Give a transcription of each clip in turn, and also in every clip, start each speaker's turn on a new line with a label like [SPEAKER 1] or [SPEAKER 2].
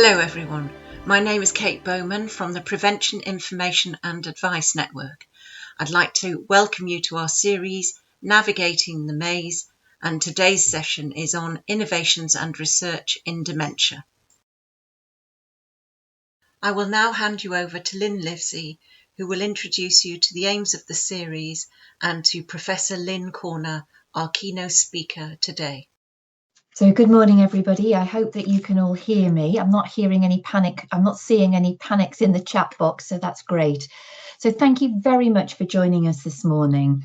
[SPEAKER 1] Hello everyone, my name is Kate Bowman from the Prevention Information and Advice Network. I'd like to welcome you to our series Navigating the Maze, and today's session is on innovations and research in dementia. I will now hand you over to Lynne Livesey, who will introduce you to the aims of the series, and to Professor Lynne Corner, our keynote speaker today.
[SPEAKER 2] So good morning, everybody. I hope that you can all hear me. I'm not hearing any panic. I'm not seeing any panics in the chat box, so that's great. So thank you very much for joining us this morning.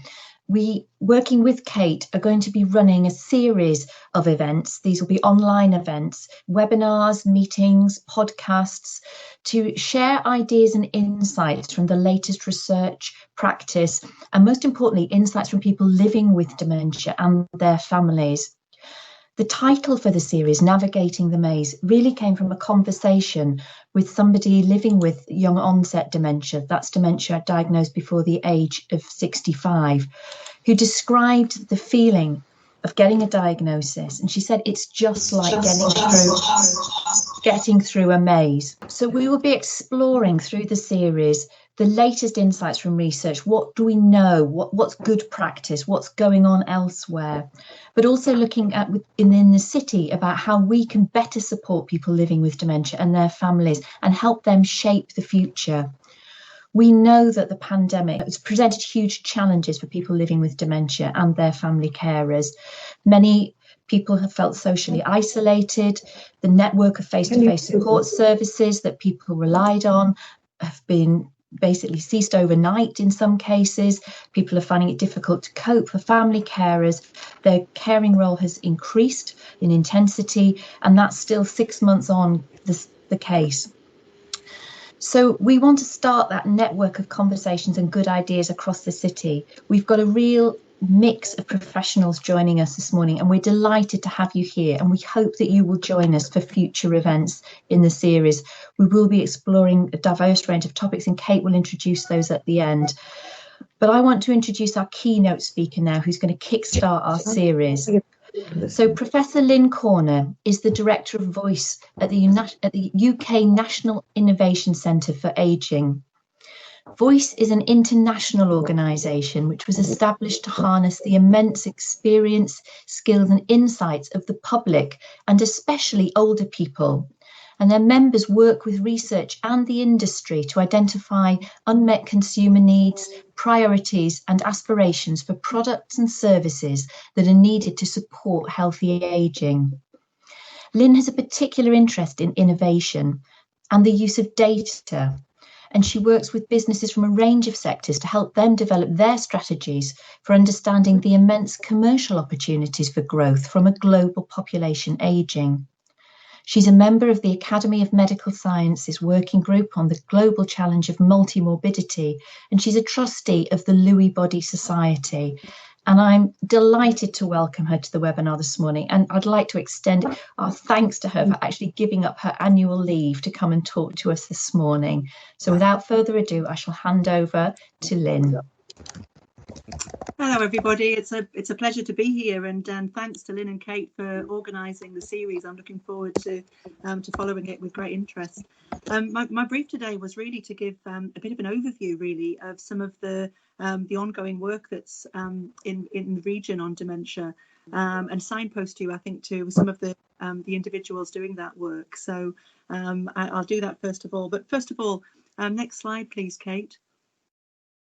[SPEAKER 2] We, working with Kate, are going to be running a series of events. These will be online events, webinars, meetings, podcasts, to share ideas and insights from the latest research, practice, and most importantly, insights from people living with dementia and their families. The title for the series, Navigating the Maze, really came from a conversation with somebody living with young onset dementia, that's dementia diagnosed before the age of 65, who described the feeling of getting a diagnosis. And she said, it's just like getting through a maze. So we will be exploring through the series the latest insights from research. What do we know? What's good practice? What's going on elsewhere? But also looking at within the city about how we can better support people living with dementia and their families and help them shape the future. We know that the pandemic has presented huge challenges for people living with dementia and their family carers. Many people have felt socially isolated. The network of face-to-face support services that people relied on have been basically ceased overnight in some cases. People are finding it difficult to cope. For family carers, their caring role has increased in intensity, and that's still 6 months on the case. So we want to start that network of conversations and good ideas across the city. We've got a real mix of professionals joining us this morning, and we're delighted to have you here, and we hope that you will join us for future events in the series. We will be exploring a diverse range of topics, and Kate will introduce those at the end. But I want to introduce our keynote speaker now, who's going to kickstart our series. So Professor Lynne Corner is the Director of Voice at the UK National Innovation Centre for Ageing. Voice is an international organisation which was established to harness the immense experience, skills and insights of the public, and especially older people. And their members work with research and the industry to identify unmet consumer needs, priorities and aspirations for products and services that are needed to support healthy ageing. Lynne has a particular interest in innovation and the use of data, and she works with businesses from a range of sectors to help them develop their strategies for understanding the immense commercial opportunities for growth from a global population ageing. She's a member of the Academy of Medical Sciences Working Group on the Global Challenge of Multimorbidity, and she's a trustee of the Lewy Body Society. And I'm delighted to welcome her to the webinar this morning. And I'd like to extend our thanks to her for actually giving up her annual leave to come and talk to us this morning. So without further ado, I shall hand over to Lynne.
[SPEAKER 3] Hello everybody, it's a pleasure to be here, and thanks to Lynne and Kate for organising the series. I'm looking forward to following it with great interest. My brief today was really to give a bit of an overview really of some of the ongoing work that's in the region on dementia, and signpost you, I think, to some of the individuals doing that work. So I'll do that first of all. But first of all, next slide please, Kate.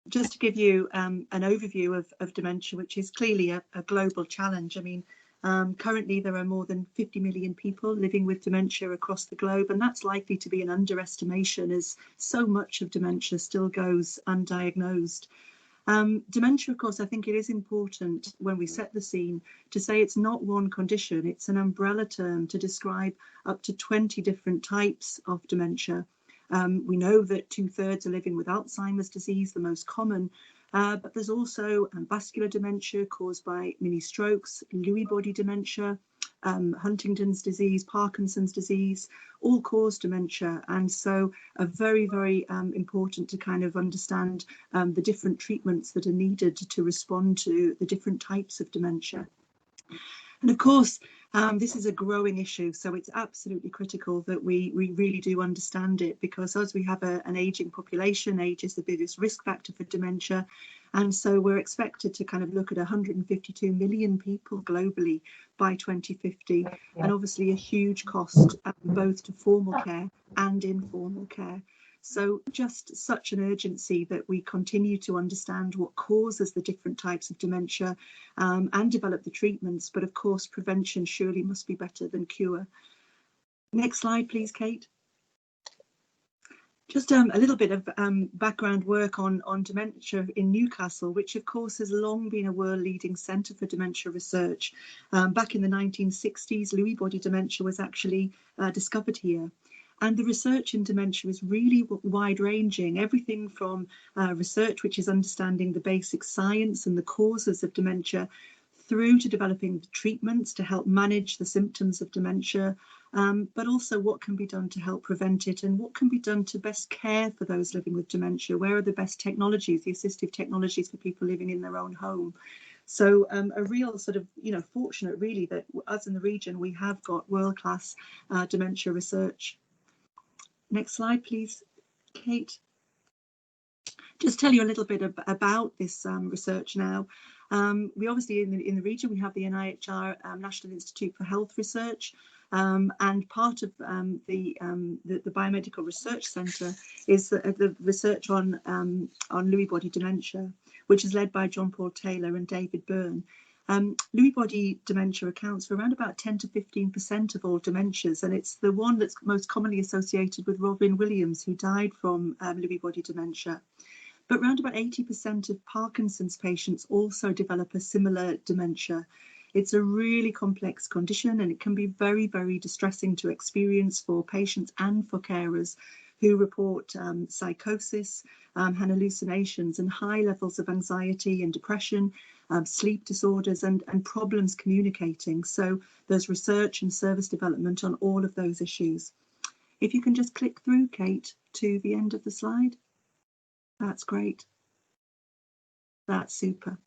[SPEAKER 3] Just to give you an overview of dementia, which is clearly a global challenge. I mean, currently there are more than 50 million people living with dementia across the globe, and that's likely to be an underestimation as so much of dementia still goes undiagnosed. Dementia, of course, I think it is important when we set the scene to say it's not one condition, it's an umbrella term to describe up to 20 different types of dementia. We know that 2/3 are living with Alzheimer's disease, the most common, but there's also vascular dementia caused by mini strokes, Lewy body dementia, Huntington's disease, Parkinson's disease, all cause dementia. And so are very, very important to kind of understand the different treatments that are needed to respond to the different types of dementia. And of course, This is a growing issue, so it's absolutely critical that we really do understand it, because as we have an ageing population, age is the biggest risk factor for dementia. And so we're expected to kind of look at 152 million people globally by 2050, and obviously a huge cost both to formal care and informal care. So just such an urgency that we continue to understand what causes the different types of dementia and develop the treatments. But of course, prevention surely must be better than cure. Next slide, please, Kate. Just a little bit of background work on dementia in Newcastle, which of course has long been a world-leading centre for dementia research. Back in the 1960s, Lewy body dementia was actually discovered here. And the research in dementia is really wide-ranging, everything from research which is understanding the basic science and the causes of dementia, through to developing treatments to help manage the symptoms of dementia, but also what can be done to help prevent it, and what can be done to best care for those living with dementia. Where are the best technologies, the assistive technologies for people living in their own home? So a real sort of, fortunate really that us in the region, we have got world-class dementia research. Next slide, please, Kate. Just tell you a little bit about this research now. We obviously in the region, we have the NIHR National Institute for Health Research, and part of the Biomedical Research Centre is the research on Lewy body dementia, which is led by John Paul Taylor and David Byrne. Lewy body dementia accounts for around about 10 to 15% of all dementias, and it's the one that's most commonly associated with Robin Williams, who died from Lewy body dementia. But around about 80% of Parkinson's patients also develop a similar dementia. It's a really complex condition, and it can be very, very distressing to experience for patients and for carers, who report psychosis and hallucinations and high levels of anxiety and depression, sleep disorders and problems communicating. So there's research and service development on all of those issues. If you can just click through, Kate, to the end of the slide. That's great. That's super.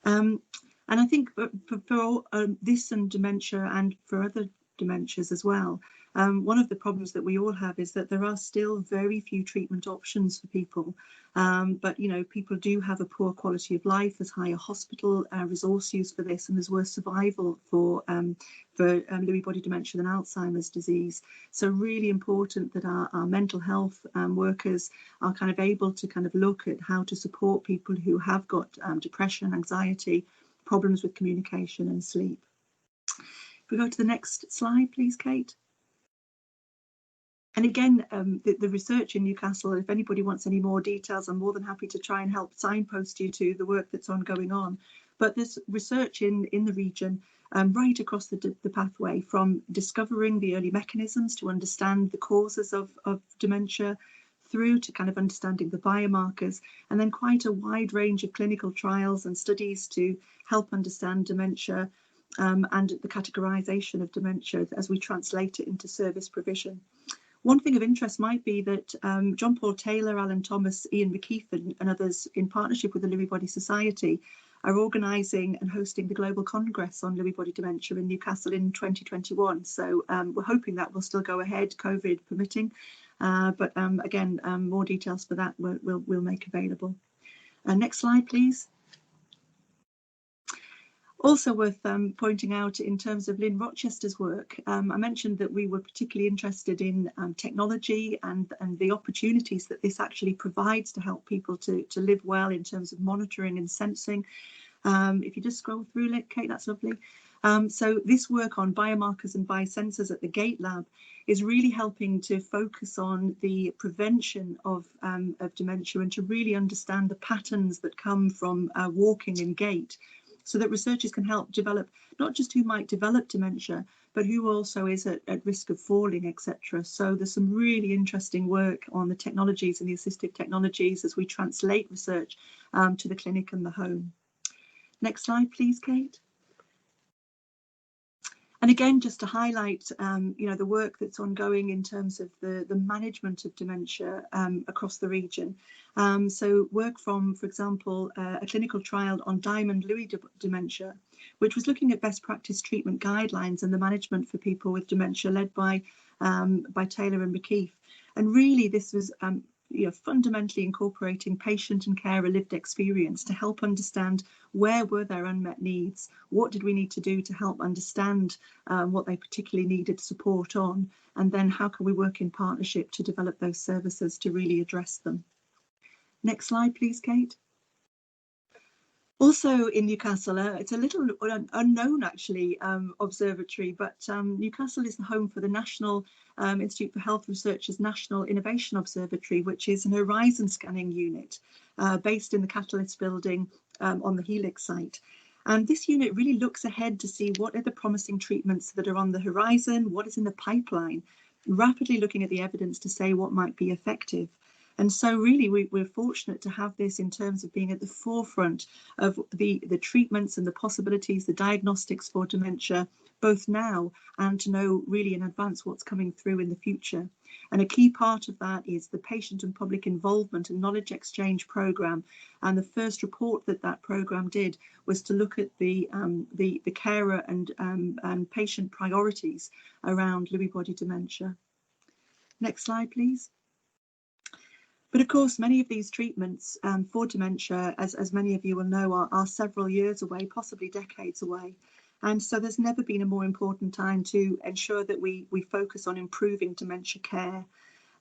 [SPEAKER 3] And I think for this and dementia, and for other dementias as well, one of the problems that we all have is that there are still very few treatment options for people. But people do have a poor quality of life. There's higher hospital resource use for this, and there's worse survival for Lewy body dementia than Alzheimer's disease. So really important that our mental health workers are kind of able to kind of look at how to support people who have got depression, anxiety, problems with communication and sleep. If we go to the next slide, please, Kate. And again, the research in Newcastle, if anybody wants any more details, I'm more than happy to try and help signpost you to the work that's going on. But there's research in the region right across the pathway, from discovering the early mechanisms to understand the causes of dementia, through to kind of understanding the biomarkers, and then quite a wide range of clinical trials and studies to help understand dementia and the categorization of dementia as we translate it into service provision. One thing of interest might be that John Paul Taylor, Alan Thomas, Ian McKeith and others, in partnership with the Lewy Body Society, are organising and hosting the Global Congress on Lewy Body Dementia in Newcastle in 2021. So we're hoping that will still go ahead, COVID permitting. But again, more details for that we'll make available. Next slide, please. Also worth pointing out in terms of Lynn Rochester's work, I mentioned that we were particularly interested in technology and the opportunities that this actually provides to help people to live well in terms of monitoring and sensing. If you just scroll through, Kate, that's lovely. So this work on biomarkers and biosensors at the GATE lab is really helping to focus on the prevention of dementia, and to really understand the patterns that come from walking and gait, so that researchers can help develop not just who might develop dementia, but who also is at risk of falling, etc. So there's some really interesting work on the technologies and the assistive technologies as we translate research to the clinic and the home. Next slide, please, Kate. And again, just to highlight, the work that's ongoing in terms of the management of dementia across the region. So work from, for example, a clinical trial on Diamond-Lewy dementia, which was looking at best practice treatment guidelines and the management for people with dementia, led by Taylor and McKeith. And really, this was fundamentally incorporating patient and carer lived experience to help understand where were their unmet needs, what did we need to do to help understand what they particularly needed support on, and then how can we work in partnership to develop those services to really address them. Next slide, please, Kate. Also in Newcastle, it's a little unknown actually observatory, but Newcastle is the home for the National Institute for Health Research's National Innovation Observatory, which is an horizon scanning unit based in the Catalyst building on the Helix site. And this unit really looks ahead to see what are the promising treatments that are on the horizon, what is in the pipeline, rapidly looking at the evidence to say what might be effective. And so really we're fortunate to have this in terms of being at the forefront of the treatments and the possibilities, the diagnostics for dementia, both now and to know really in advance what's coming through in the future. And a key part of that is the patient and public involvement and knowledge exchange programme. And the first report that programme did was to look at the carer and patient priorities around Lewy body dementia. Next slide, please. But of course, many of these treatments for dementia, as many of you will know, are several years away, possibly decades away. And so there's never been a more important time to ensure that we focus on improving dementia care.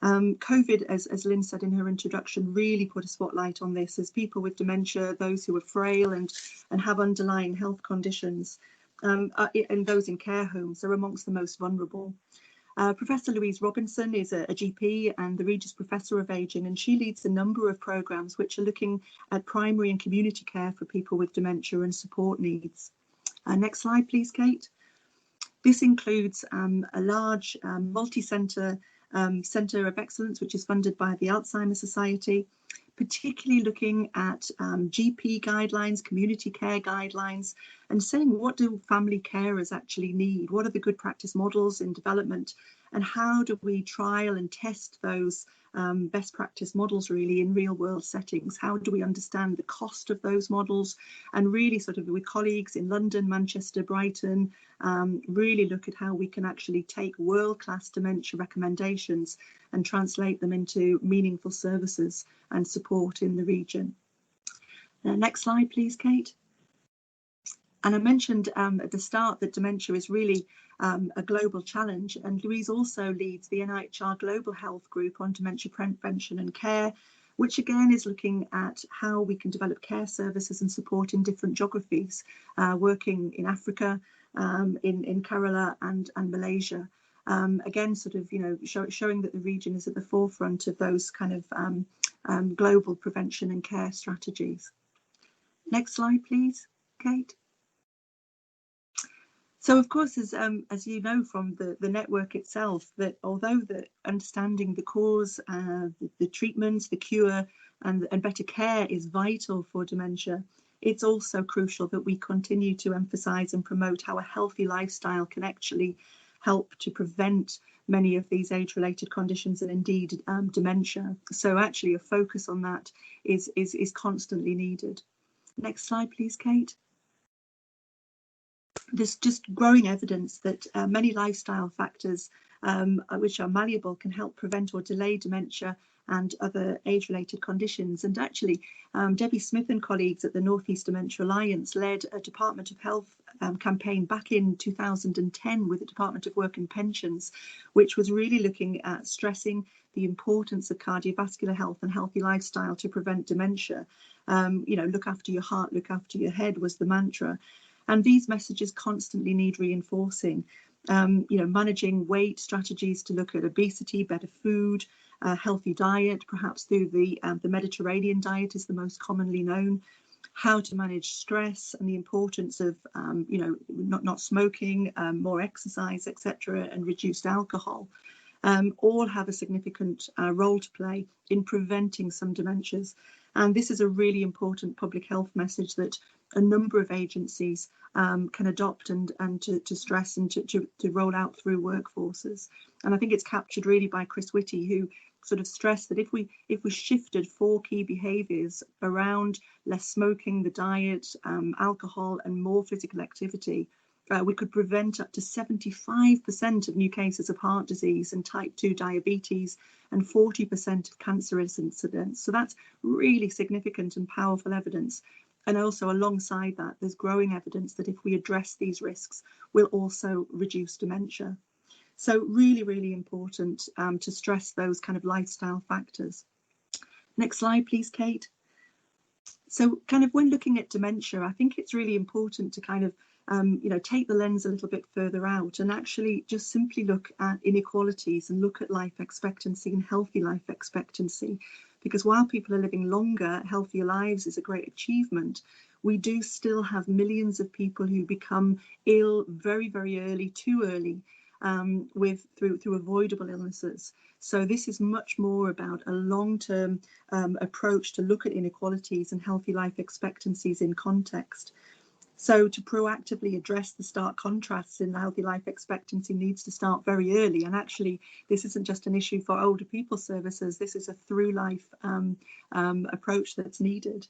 [SPEAKER 3] COVID, as Lynne said in her introduction, really put a spotlight on this, as people with dementia, those who are frail and have underlying health conditions, and those in care homes are amongst the most vulnerable. Professor Louise Robinson is a GP and the Regis Professor of Ageing, and she leads a number of programmes which are looking at primary and community care for people with dementia and support needs. Next slide, please, Kate. This includes a large multi-centre Centre of Excellence, which is funded by the Alzheimer Society, particularly looking at GP guidelines, community care guidelines, and saying what do family carers actually need? What are the good practice models in development? And how do we trial and test those best practice models really in real world settings? How do we understand the cost of those models? And really sort of with colleagues in London, Manchester, Brighton, really look at how we can actually take world-class dementia recommendations and translate them into meaningful services and support in the region. Next slide, please, Kate. And I mentioned at the start that dementia is really a global challenge, and Louise also leads the NIHR Global Health Group on Dementia Prevention and Care, which again is looking at how we can develop care services and support in different geographies, working in Africa, in Kerala and Malaysia. Again, sort of, showing that the region is at the forefront of those kind of global prevention and care strategies. Next slide, please, Kate. So, of course, as you know from the network itself, that although the understanding the cause, the treatments, the cure, and better care is vital for dementia, it's also crucial that we continue to emphasise and promote how a healthy lifestyle can actually help to prevent many of these age-related conditions and indeed dementia. So actually a focus on that is constantly needed. Next slide, please, Kate. There's just growing evidence that many lifestyle factors which are malleable can help prevent or delay dementia and other age-related conditions. And actually, Debbie Smith and colleagues at the North East Dementia Alliance led a Department of Health campaign back in 2010 with the Department of Work and Pensions, which was really looking at stressing the importance of cardiovascular health and healthy lifestyle to prevent dementia. Look after your heart, look after your head was the mantra. And these messages constantly need reinforcing. Managing weight strategies to look at obesity, better food, healthy diet, perhaps through the Mediterranean diet is the most commonly known. How to manage stress and the importance of not smoking, more exercise, etc., and reduced alcohol. All have a significant role to play in preventing some dementias. And this is a really important public health message that a number of agencies can adopt and to stress and to roll out through workforces. And I think it's captured really by Chris Whitty, who sort of stressed that if we shifted 4 key behaviours around less smoking, the diet, alcohol, and more physical activity, we could prevent up to 75% of new cases of heart disease and type 2 diabetes and 40% of cancer incidents. So that's really significant and powerful evidence. And also alongside that, there's growing evidence that if we address these risks, we'll also reduce dementia. So really, really important to stress those kind of lifestyle factors. Next slide, please, Kate. So kind of when looking at dementia, I think it's really important to kind of take the lens a little bit further out and actually just simply look at inequalities and look at life expectancy and healthy life expectancy. Because while people are living longer, healthier lives is a great achievement, we do still have millions of people who become ill very, very early, too early, through avoidable illnesses. So this is much more about a long-term approach to look at inequalities and healthy life expectancies in context. So to proactively address the stark contrasts in the healthy life expectancy needs to start very early. And actually, this isn't just an issue for older people services. This is a through life approach that's needed.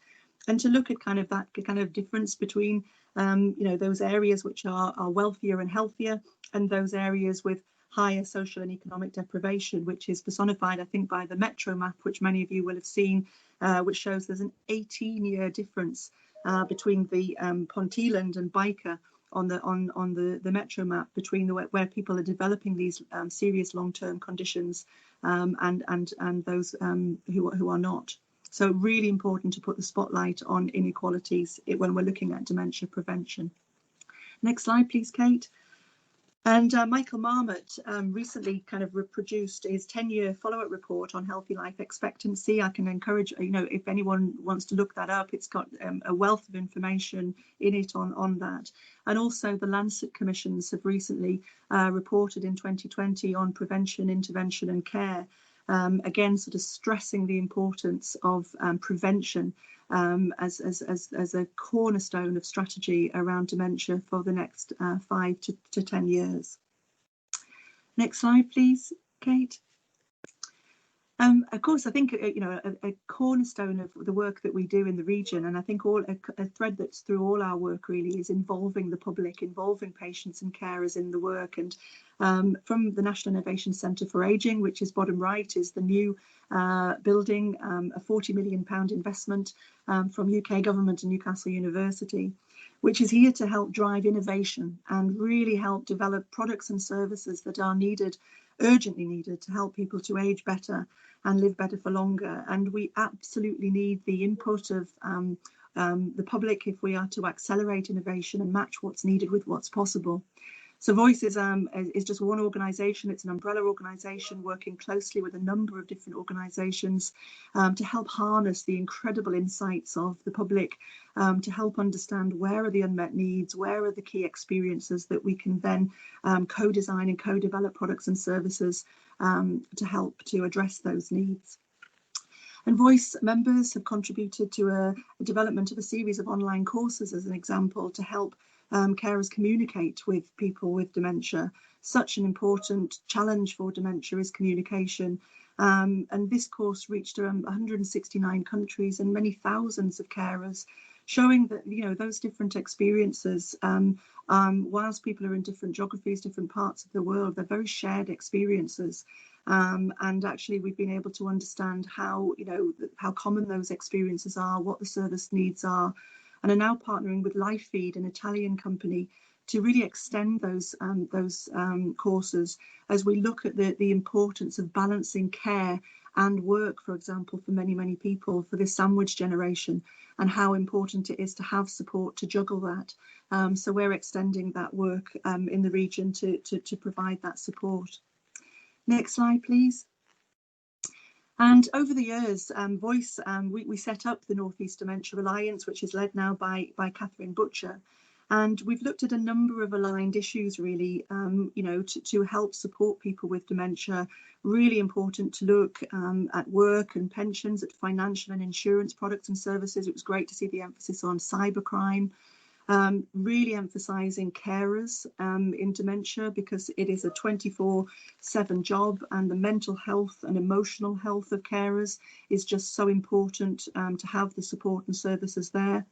[SPEAKER 3] And to look at kind of that kind of difference between, those areas which are wealthier and healthier and those areas with higher social and economic deprivation, which is personified, I think, by the Metro map, which many of you will have seen, which shows there's an 18-year difference between the Ponteland and Byker on the Metro map, between where people are developing these serious long-term conditions and those who are not. So really important to put the spotlight on inequalities when we're looking at dementia prevention. Next slide, please, Kate. And Michael Marmot recently kind of reproduced his 10-year follow-up report on healthy life expectancy. I can encourage, if anyone wants to look that up, it's got a wealth of information in it on that. And also the Lancet Commissions have recently reported in 2020 on prevention, intervention and care. Again, sort of stressing the importance of prevention as a cornerstone of strategy around dementia for the next 5 to 10 years. Next slide, please, Kate. Of course, I think a cornerstone of the work that we do in the region, and I think a thread that's through all our work really, is involving the public, involving patients and carers in the work. And from the National Innovation Centre for Ageing, which is bottom right, is the new building, a £40 million investment from UK government and Newcastle University, which is here to help drive innovation and really help develop products and services that are needed, urgently needed, to help people to age better and live better for longer. And we absolutely need the input of the public if we are to accelerate innovation and match what's needed with what's possible. So Voice is just one organisation. It's an umbrella organisation working closely with a number of different organisations to help harness the incredible insights of the public, to help understand where are the unmet needs, where are the key experiences that we can then co-design and co-develop products and services to help to address those needs. And Voice members have contributed to a development of a series of online courses, as an example, to help carers communicate with people with dementia. Such an important challenge for dementia is communication. And this course reached 169 countries and many thousands of carers, showing that, those different experiences, whilst people are in different geographies, different parts of the world, they're very shared experiences. And actually we've been able to understand how common those experiences are, what the service needs are, and are now partnering with LifeFeed, an Italian company, to really extend those courses as we look at the importance of balancing care and work, for example, for many, many people, for this sandwich generation, and how important it is to have support to juggle that. So we're extending that work in the region to provide that support. Next slide, please. And over the years, Voice, we set up the North East Dementia Alliance, which is led now by Catherine Butcher. And we've looked at a number of aligned issues, really, to help support people with dementia. Really important to look at work and pensions, at financial and insurance products and services. It was great to see the emphasis on cybercrime. Really emphasising carers in dementia, because it is a 24/7 job, and the mental health and emotional health of carers is just so important to have the support and services there.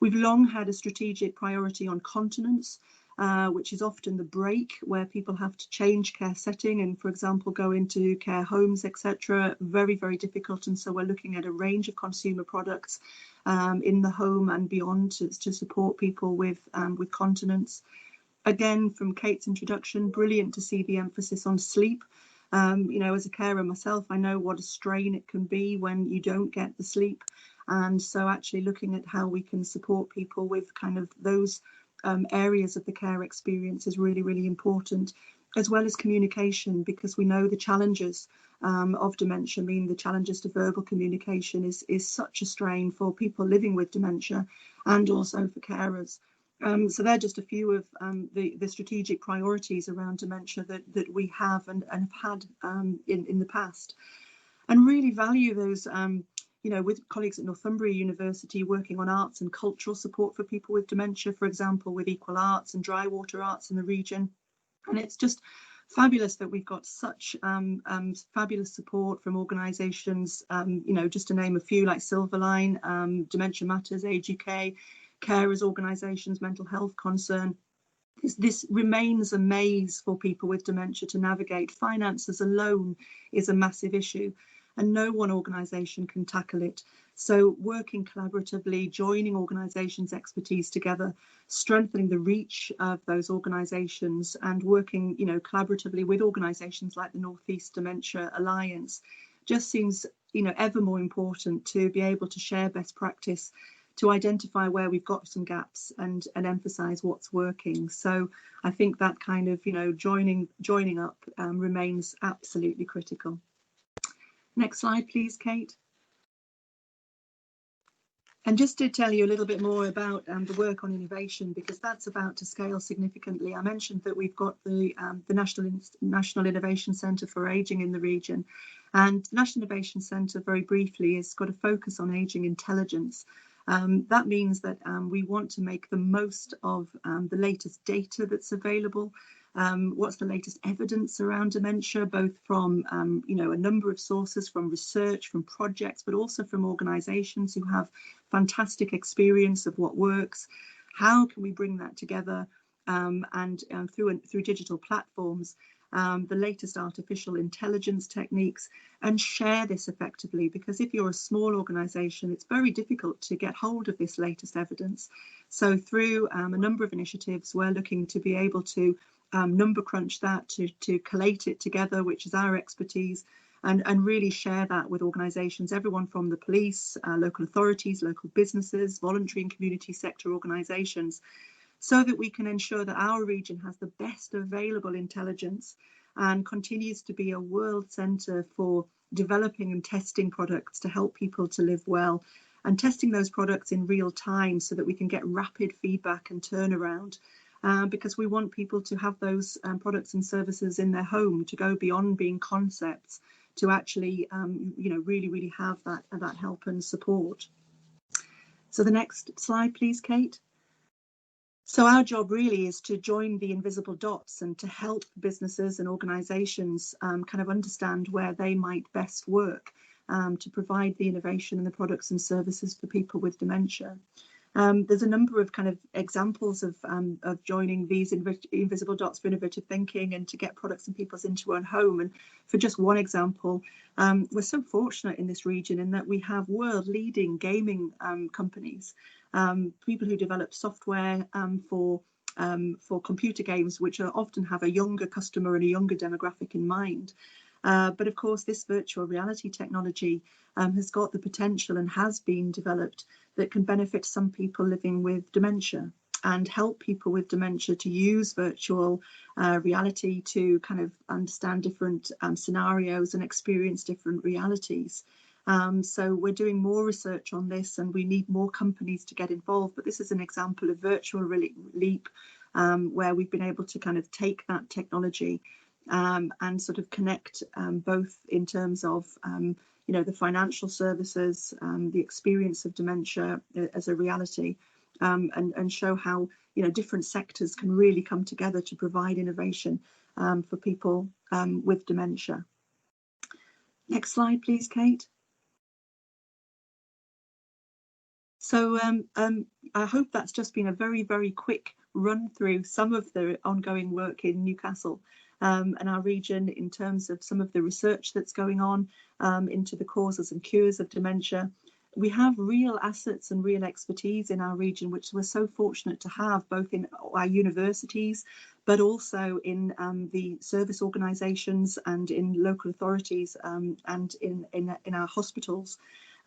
[SPEAKER 3] We've long had a strategic priority on continence, which is often the break where people have to change care setting and, for example, go into care homes, etc. Very, very difficult. And so we're looking at a range of consumer products in the home and beyond to support people with continence. Again, from Kate's introduction, brilliant to see the emphasis on sleep. As a carer myself, I know what a strain it can be when you don't get the sleep. And so actually looking at how we can support people with kind of those areas of the care experience is really, really important, as well as communication, because we know the challenges of dementia. I mean, the challenges to verbal communication is such a strain for people living with dementia and also for carers. So they're just a few of the strategic priorities around dementia that we have and have had in the past, and really value those with colleagues at Northumbria University working on arts and cultural support for people with dementia, for example, with Equal Arts and Dry Water Arts in the region. And it's just fabulous that we've got such fabulous support from organisations, just to name a few, like Silverline, Dementia Matters, Age UK, carers organisations, Mental Health Concern. This remains a maze for people with dementia to navigate. Finances alone is a massive issue, and no one organisation can tackle it. So working collaboratively, joining organisations' expertise together, strengthening the reach of those organisations, and working, collaboratively with organisations like the North East Dementia Alliance just seems, ever more important to be able to share best practice, to identify where we've got some gaps and emphasise what's working. So I think that kind of, joining up remains absolutely critical. Next slide, please, Kate. And just to tell you a little bit more about the work on innovation, because that's about to scale significantly. I mentioned that we've got the National Innovation Centre for Ageing in the region. And the National Innovation Centre, very briefly, has got a focus on ageing intelligence. That means that we want to make the most of the latest data that's available. What's the latest evidence around dementia, both from a number of sources, from research, from projects, but also from organisations who have fantastic experience of what works. How can we bring that together and through digital platforms, the latest artificial intelligence techniques, and share this effectively? Because if you're a small organisation, it's very difficult to get hold of this latest evidence. So through a number of initiatives, we're looking to be able to number crunch that, to collate it together, which is our expertise, and really share that with organisations, everyone from the police, local authorities, local businesses, voluntary and community sector organisations, so that we can ensure that our region has the best available intelligence and continues to be a world centre for developing and testing products to help people to live well, and testing those products in real time so that we can get rapid feedback and turnaround. Because we want people to have those products and services in their home, to go beyond being concepts, to actually, really have that help and support. So the next slide, please, Kate. So our job really is to join the invisible dots and to help businesses and organisations kind of understand where they might best work to provide the innovation and the products and services for people with dementia. There's a number of kind of examples of joining these invisible dots for innovative thinking and to get products and people into our own home. And for just one example, we're so fortunate in this region in that we have world-leading gaming companies, people who develop software for computer games, which often have a younger customer and a younger demographic in mind. But of course, this virtual reality technology has got the potential and has been developed that can benefit some people living with dementia and help people with dementia to use virtual reality to kind of understand different scenarios and experience different realities. So we're doing more research on this, and we need more companies to get involved. But this is an example of virtual leap, where we've been able to kind of take that technology and sort of connect both in terms of the financial services, the experience of dementia as a reality, and show how different sectors can really come together to provide innovation for people with dementia. Next slide, please, Kate. So I hope that's just been a very, very quick run through some of the ongoing work in Newcastle and our region in terms of some of the research that's going on into the causes and cures of dementia. We have real assets and real expertise in our region, which we're so fortunate to have, both in our universities, but also in the service organisations and in local authorities and in our hospitals.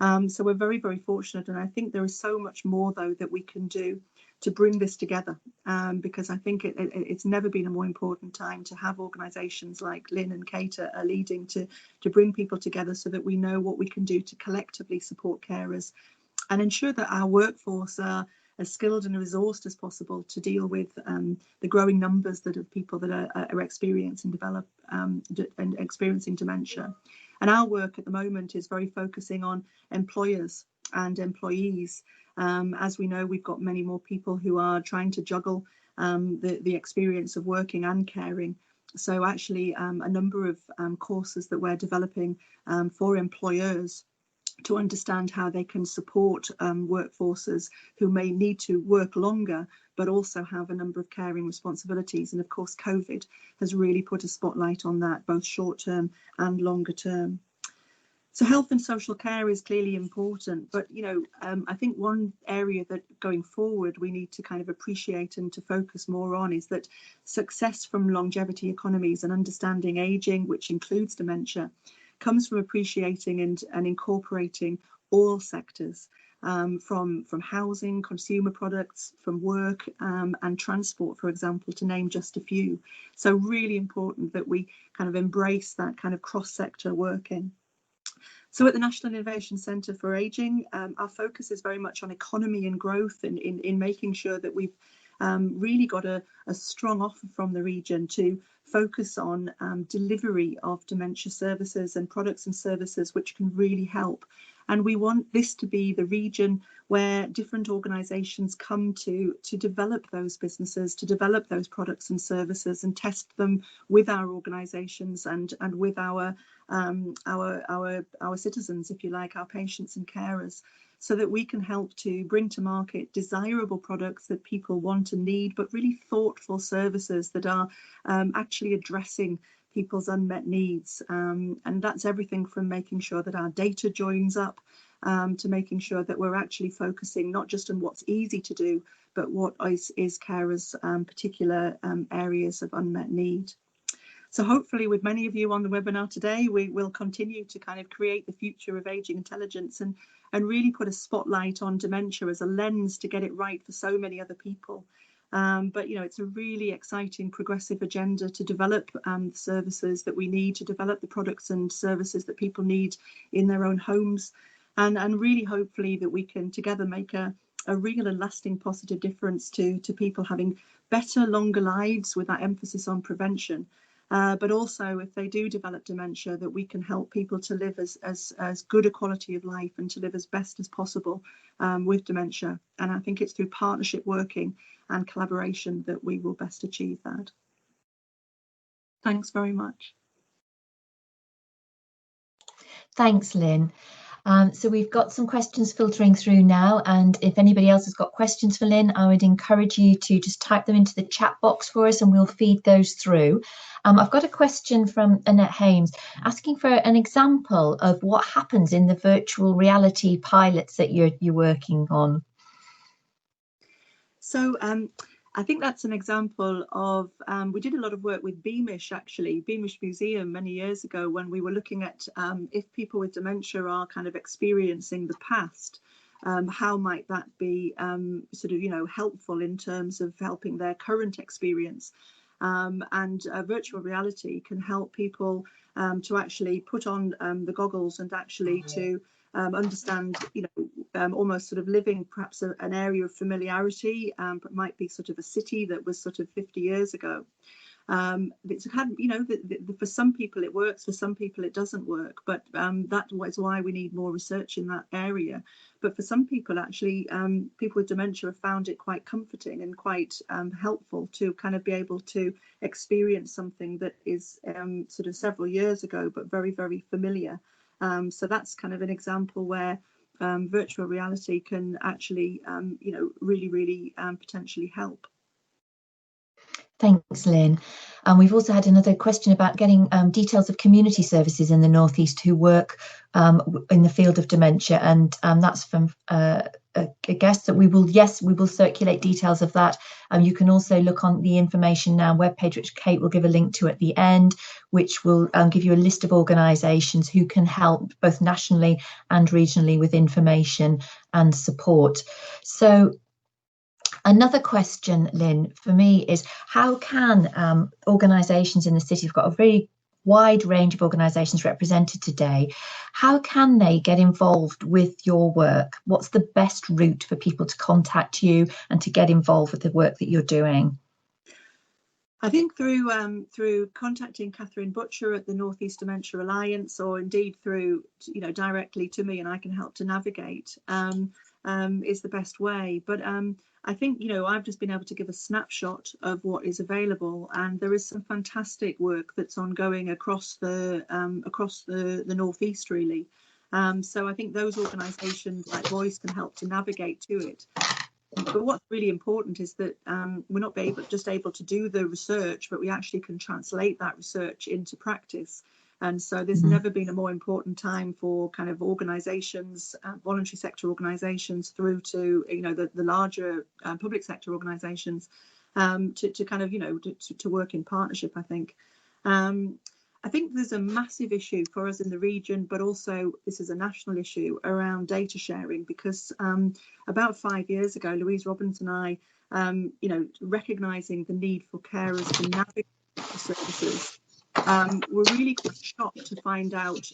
[SPEAKER 3] So we're very, very fortunate, and I think there is so much more, though, that we can do to bring this together, because I think it's never been a more important time to have organisations like Lynne and Kate are leading to bring people together so that we know what we can do to collectively support carers and ensure that our workforce are as skilled and resourced as possible to deal with the growing numbers of people that are experiencing dementia. And our work at the moment is very focusing on employers and employees. As we know, we've got many more people who are trying to juggle the experience of working and caring. So actually a number of courses that we're developing for employers to understand how they can support workforces who may need to work longer, but also have a number of caring responsibilities. And of course, COVID has really put a spotlight on that, both short term and longer term. So health and social care is clearly important, but I think one area that going forward we need to kind of appreciate and to focus more on is that success from longevity economies and understanding aging, which includes dementia, comes from appreciating and incorporating all sectors, from housing, consumer products, from work and transport, for example, to name just a few. So really important that we kind of embrace that kind of cross-sector working. So at the National Innovation Centre for Ageing, our focus is very much on economy and growth and in making sure that we've really got a strong offer from the region to focus on delivery of dementia services and products and services which can really help. And we want this to be the region where different organisations come to develop those businesses, to develop those products and services and test them with our organisations and with our citizens, if you like, our patients and carers, so that we can help to bring to market desirable products that people want and need, but really thoughtful services that are actually addressing people's unmet needs. And that's everything from making sure that our data joins up to making sure that we're actually focusing not just on what's easy to do, but what is carers' particular areas of unmet need. So hopefully with many of you on the webinar today, we will continue to kind of create the future of ageing intelligence and really put a spotlight on dementia as a lens to get it right for so many other people. But it's a really exciting progressive agenda to develop services that we need, to develop the products and services that people need in their own homes, and really hopefully that we can together make a real and lasting positive difference to people having better, longer lives with that emphasis on prevention. But also, if they do develop dementia, that we can help people to live as good a quality of life and to live as best as possible with dementia. And I think it's through partnership working and collaboration that we will best achieve that. Thanks very much.
[SPEAKER 2] Thanks, Lynne. So we've got some questions filtering through now, and if anybody else has got questions for Lynne, I would encourage you to just type them into the chat box for us and we'll feed those through. I've got a question from Annette Hames asking for an example of what happens in the virtual reality pilots that you're working on.
[SPEAKER 3] So I think that's an example of, we did a lot of work with Beamish, actually, Beamish Museum many years ago, when we were looking at if people with dementia are kind of experiencing the past, how might that be sort of, helpful in terms of helping their current experience. and virtual reality can help people to actually put on the goggles and actually to understand, almost sort of living perhaps an area of familiarity, but might be sort of a city that was sort of 50 years ago. It's kind of, for some people it works, for some people it doesn't work, but that is why we need more research in that area. But for some people, actually, people with dementia have found it quite comforting and quite helpful to kind of be able to experience something that is sort of several years ago, but very, very familiar. So that's kind of an example where virtual reality can actually, really, really potentially help.
[SPEAKER 2] Thanks, Lynne. And we've also had another question about getting details of community services in the North East who work in the field of dementia, and that's from a guest that we will circulate details of that. You can also look on the Information Now webpage, which Kate will give a link to at the end, which will give you a list of organisations who can help both nationally and regionally with information and support. So another question, Lynne, for me is how can organisations in the city, we've got a very wide range of organisations represented today, how can they get involved with your work? What's the best route for people to contact you and to get involved with the work that you're doing?
[SPEAKER 3] I think through contacting Catherine Butcher at the North East Dementia Alliance, or indeed through directly to me, and I can help to navigate, is the best way. But I think I've just been able to give a snapshot of what is available, and there is some fantastic work that's ongoing across the North East, really. So I think those organisations like Voice can help to navigate to it. But what's really important is that we're not just able to do the research, but we actually can translate that research into practice. And so there's never been a more important time for kind of organisations, voluntary sector organisations, through to the larger public sector organisations, to kind of to work in partnership. I think there's a massive issue for us in the region, but also this is a national issue around data sharing, because about 5 years ago, Louise Robinson and I, recognising the need for carers to navigate the services, were really quite shocked to find out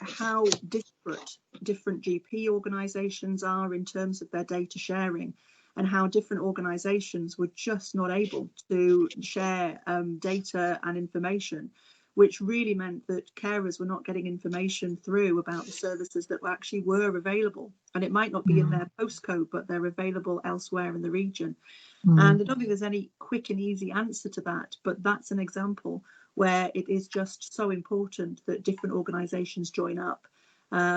[SPEAKER 3] how disparate different GP organisations are in terms of their data sharing, and how different organisations were just not able to share data and information, which really meant that carers were not getting information through about the services that actually were available. And it might not be in their postcode, but they're available elsewhere in the region. And I don't think there's any quick and easy answer to that, but that's an example where it is just so important that different organisations join up,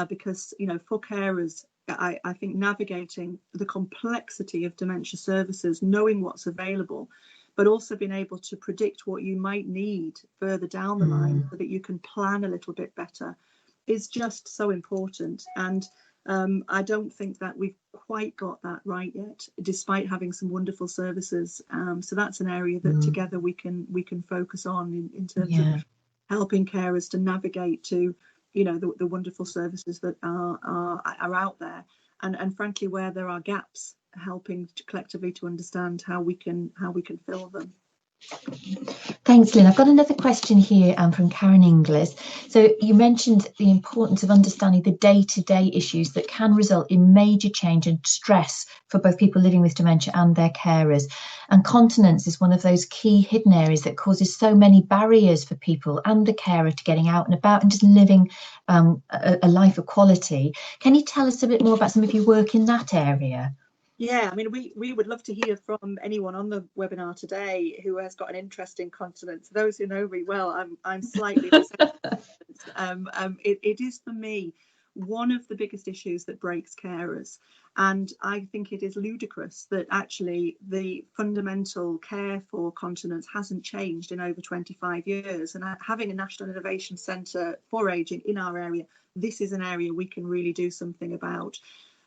[SPEAKER 3] because, for carers, I think navigating the complexity of dementia services, knowing what's available, but also being able to predict what you might need further down the line so that you can plan a little bit better, is just so important. And I don't think that we've quite got that right yet, despite having some wonderful services. So that's an area that together we can focus on in terms of helping carers to navigate to the wonderful services that are out there, and frankly where there are gaps, helping collectively to understand how we can fill them.
[SPEAKER 2] Thanks, Lynne. I've got another question here from Karen Inglis. So you mentioned the importance of understanding the day-to-day issues that can result in major change and stress for both people living with dementia and their carers. And continence is one of those key hidden areas that causes so many barriers for people and the carer to getting out and about and just living a life of quality. Can you tell us a bit more about some of your work in that area?
[SPEAKER 3] Yeah, I mean, we would love to hear from anyone on the webinar today who has got an interest in continence. Those who know me well, I'm slightly it is for me one of the biggest issues that breaks carers, and I think it is ludicrous that actually the fundamental care for continence hasn't changed in over 25 years. And having a National Innovation Centre for Ageing in our area, this is an area we can really do something about.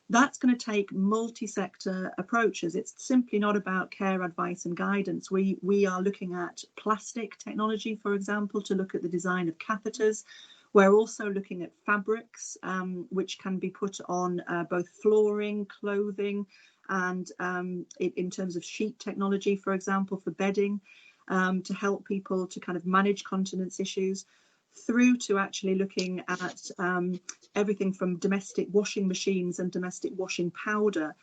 [SPEAKER 3] That's going to take multi-sector approaches. It's simply not about care advice and guidance. We are looking at plastic technology, for example, to look at the design of catheters. We're also looking at fabrics, which can be put on both flooring, clothing, and in terms of sheet technology, for example, for bedding. to help people to kind of manage continence issues, through to actually looking at everything from domestic washing machines and domestic washing powder,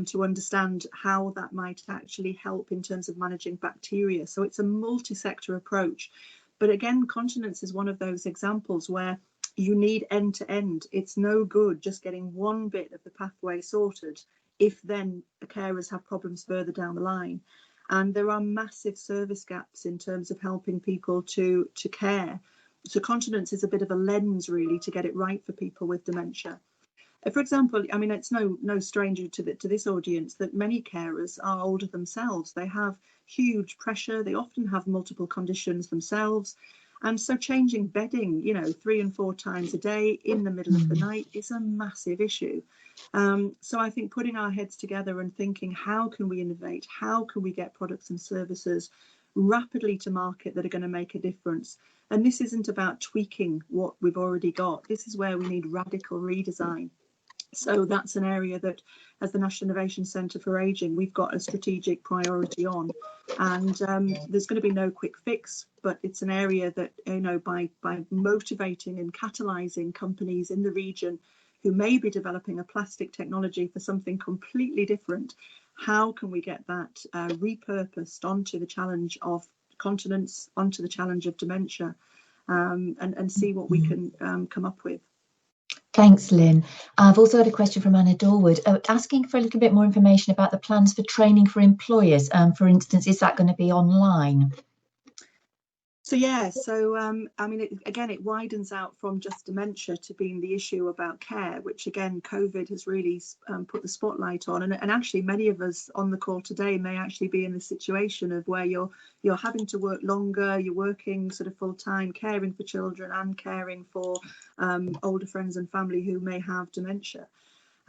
[SPEAKER 3] to understand how that might actually help in terms of managing bacteria. So it's a multi-sector approach. But again, continence is one of those examples where you need end to end. It's no good just getting one bit of the pathway sorted if then the carers have problems further down the line. And there are massive service gaps in terms of helping people to care. So continence is a bit of a lens really to get it right for people with dementia. For example, I mean, it's no stranger to this audience that many carers are older themselves. They have huge pressure. They often have multiple conditions themselves. And so changing bedding, 3 and 4 times a day in the middle of the night is a massive issue. So I think putting our heads together and thinking, how can we innovate? How can we get products and services rapidly to market that are going to make a difference? And this isn't about tweaking what we've already got. This is where we need radical redesign. So that's an area that, as the National Innovation Centre for Ageing, we've got a strategic priority on. And there's going to be no quick fix, but it's an area that, by motivating and catalysing companies in the region who may be developing a plastic technology for something completely different, how can we get that repurposed onto the challenge of continence, onto the challenge of dementia, and see what we can come up with.
[SPEAKER 2] Thanks, Lynn. I've also had a question from Anna Dorwood asking for a little bit more information about the plans for training for employers. For instance, is that going to be online?
[SPEAKER 3] So yeah, I mean, it widens out from just dementia to being the issue about care, which again, COVID has really put the spotlight on. And actually, many of us on the call today may actually be in the situation of where you're having to work longer, you're working sort of full time, caring for children and caring for older friends and family who may have dementia.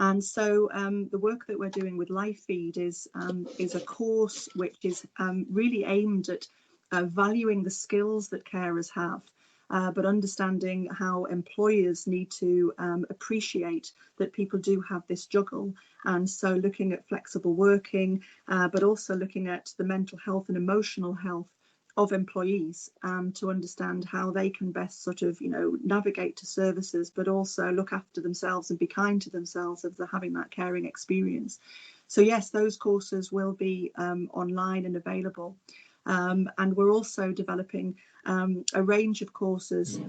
[SPEAKER 3] And so the work that we're doing with LifeFeed is a course which is really aimed at valuing the skills that carers have, but understanding how employers need to appreciate that people do have this juggle. And so looking at flexible working, but also looking at the mental health and emotional health of employees to understand how they can best sort of, navigate to services, but also look after themselves and be kind to themselves as they're having that caring experience. So yes, those courses will be online and available. And we're also developing a range of courses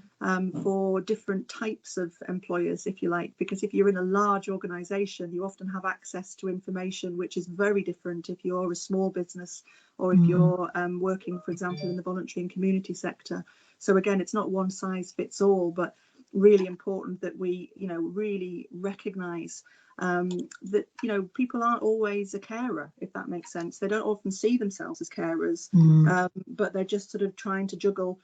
[SPEAKER 3] for different types of employers, if you like, because if you're in a large organisation, you often have access to information which is very different if you're a small business or if you're working, for example, in the voluntary and community sector. So again, it's not one size fits all, but really important that we, really recognise that people aren't always a carer, if that makes sense. They don't often see themselves as carers, but they're just sort of trying to juggle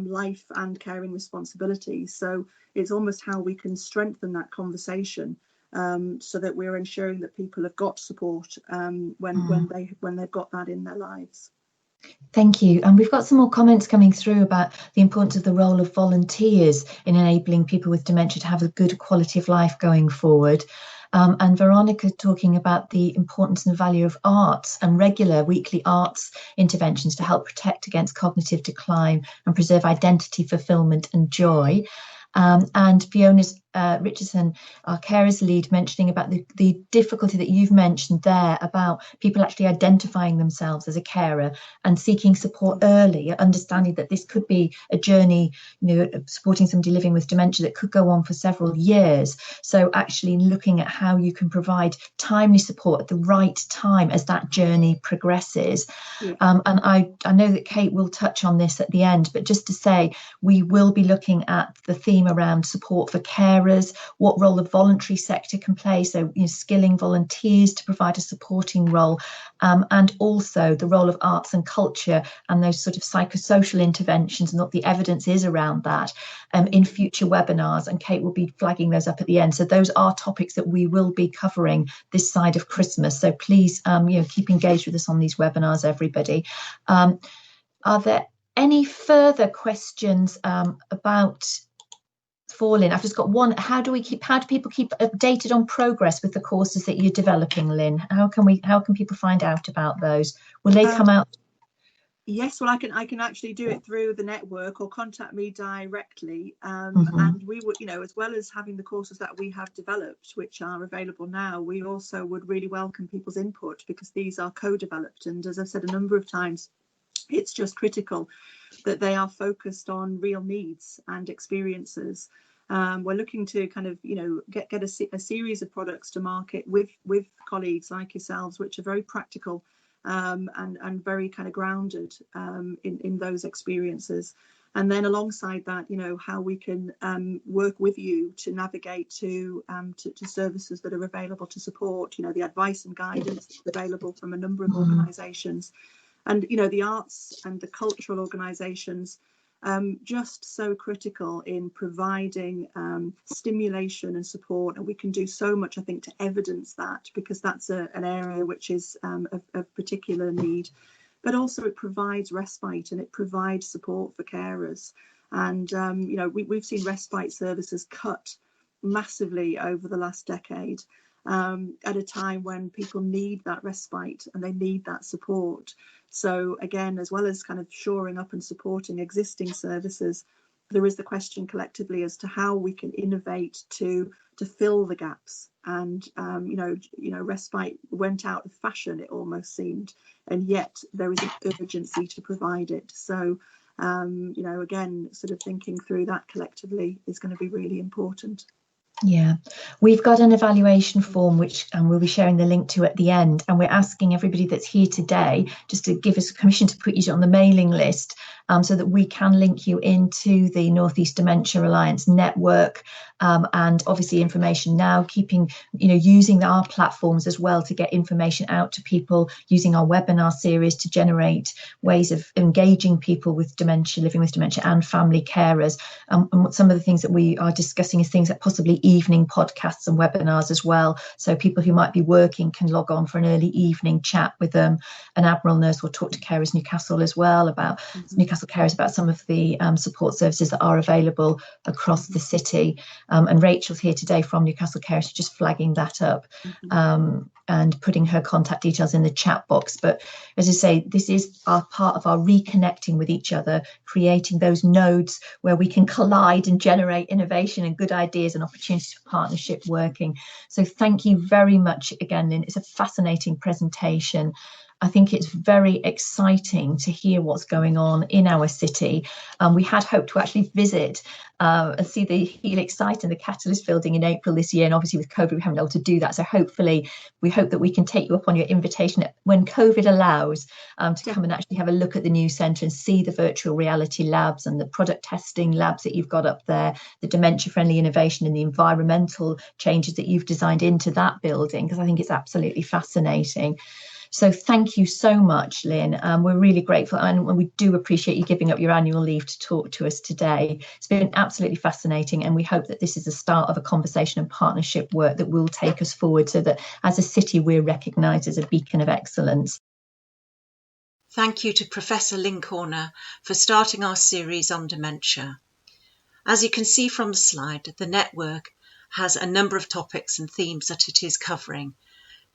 [SPEAKER 3] life and caring responsibilities. So it's almost how we can strengthen that conversation so that we're ensuring that people have got support when they've got that in their lives.
[SPEAKER 2] Thank you. And we've got some more comments coming through about the importance of the role of volunteers in enabling people with dementia to have a good quality of life going forward. And Veronica talking about the importance and the value of arts and regular weekly arts interventions to help protect against cognitive decline and preserve identity, fulfillment and joy. And Fiona Richardson, our carers lead, mentioning about the difficulty that you've mentioned there about people actually identifying themselves as a carer and seeking support early, understanding that this could be a journey, supporting somebody living with dementia that could go on for several years. So actually looking at how you can provide timely support at the right time as that journey progresses. Yeah. And I know that Kate will touch on this at the end, but just to say, we will be looking at the theme around support for carers, what role the voluntary sector can play, so skilling volunteers to provide a supporting role, and also the role of arts and culture and those sort of psychosocial interventions and what the evidence is around that in future webinars, and Kate will be flagging those up at the end. So those are topics that we will be covering this side of Christmas, so please keep engaged with us on these webinars, everybody. Are there any further questions about Lynne? I've just got one. How do people keep updated on progress with the courses that you're developing, Lynn? How can people find out about those? Will they come out?
[SPEAKER 3] Yes, well, I can actually do it through the network or contact me directly. And we would, as well as having the courses that we have developed, which are available now, we also would really welcome people's input, because these are co-developed. And as I've said a number of times, it's just critical that they are focused on real needs and experiences. We're looking to kind of, get a series of products to market with colleagues like yourselves, which are very practical and very kind of grounded in those experiences. And then alongside that, how we can work with you to navigate to services that are available to support, the advice and guidance that's available from a number of organisations. And, the arts and the cultural organisations, just so critical in providing stimulation and support. And we can do so much, I think, to evidence that, because that's an area which is of particular need. But also it provides respite and it provides support for carers. And, we've seen respite services cut massively over the last decade. At a time when people need that respite and they need that support. So again, as well as kind of shoring up and supporting existing services, there is the question collectively as to how we can innovate to fill the gaps. And respite went out of fashion, it almost seemed, and yet there is an urgency to provide it. So again, sort of thinking through that collectively is going to be really important.
[SPEAKER 2] Yeah, we've got an evaluation form which we'll be sharing the link to at the end, and we're asking everybody that's here today just to give us permission to put you on the mailing list so that we can link you into the North East Dementia Alliance network, and obviously information now, keeping, using our platforms as well to get information out to people, using our webinar series to generate ways of engaging people with dementia, living with dementia, and family carers. And some of the things that we are discussing is things that possibly evening podcasts and webinars as well, so people who might be working can log on for an early evening chat with an Admiral nurse, or talk to Carers Newcastle as well about Newcastle Carers about some of the support services that are available across the city. And Rachel's here today from Newcastle Carers, just flagging that up and putting her contact details in the chat box. But as I say, this is part of our reconnecting with each other, creating those nodes where we can collide and generate innovation and good ideas and opportunities for partnership working. So thank you very much again, Lynne. It's a fascinating presentation. I think it's very exciting to hear what's going on in our city. We had hoped to actually visit and see the Helix site and the Catalyst building in April this year, and obviously with COVID we haven't been able to do that. So hopefully we hope that we can take you up on your invitation when COVID allows to come and actually have a look at the new centre and see the virtual reality labs and the product testing labs that you've got up there, the dementia friendly innovation and the environmental changes that you've designed into that building, because I think it's absolutely fascinating. So thank you so much, Lynne. We're really grateful, and we do appreciate you giving up your annual leave to talk to us today. It's been absolutely fascinating, and we hope that this is the start of a conversation and partnership work that will take us forward, so that as a city we're recognised as a beacon of excellence.
[SPEAKER 1] Thank you to Professor Lynne Corner for starting our series on dementia. As you can see from the slide, the network has a number of topics and themes that it is covering.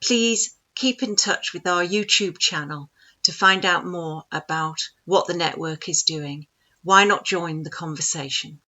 [SPEAKER 1] Please keep in touch with our YouTube channel to find out more about what the network is doing. Why not join the conversation?